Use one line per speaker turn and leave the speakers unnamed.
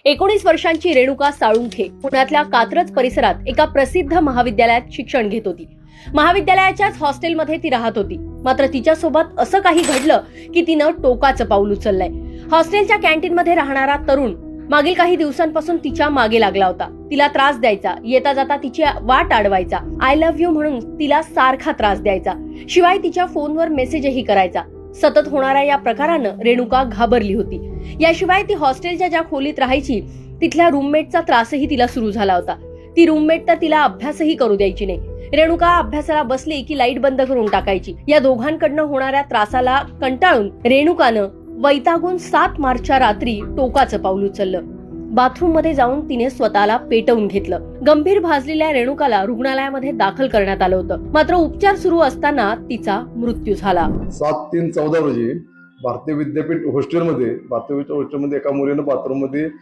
19 वर्षांची रेणुका साळुंखे पुण्यातल्या कात्रज परिसरात एका प्रसिद्ध महाविद्यालयात शिक्षण घेत होती। महाविद्यालयाच्याच हॉस्टेलमध्ये ती राहत होती। मात्र तिच्यासोबत असं काही घडलं की तिनं टोकाचं पाऊल उचललंय। हॉस्टेलच्या कॅन्टीनमध्ये राहणारा तरुण मागील काही दिवसांपासून तिच्या मागे लागला होता। तिला त्रास द्यायचा, येता जाता तिची वाट अडवायचा, आय लव्ह यू म्हणून तिला सारखा त्रास द्यायचा, शिवाय तिच्या फोनवर मेसेजही करायचा। सतत होणाऱ्या या प्रकारानं रेणुका घाबरली होती। याशिवाय ती हॉस्टेलच्या ज्या खोलीत राहायची तिथल्या रूममेटचा त्रासही तिला सुरू झाला होता। ती रूममेट तर तिला अभ्यासही करू द्यायची नाही। रेणुका अभ्यासाला बसली की लाईट बंद करून टाकायची। या दोघांकडनं होणाऱ्या त्रासाला कंटाळून रेणुकानं वैतागून 7 मार्चच्या रात्री टोकाचं पाऊल उचललं। बाथरूम मध्ये जाऊन तिने स्वतःला पेटवून घेतलं। गंभीर भाजलेल्या रेणुकाला रुग्णालयामध्ये दाखल करण्यात आलं होतं। मात्र उपचार सुरू असताना तिचा मृत्यू झाला।
7/3/14 रोजी भारतीय विद्यापीठ हॉस्टेलमध्ये एका मुलीनं बाथरूम मध्ये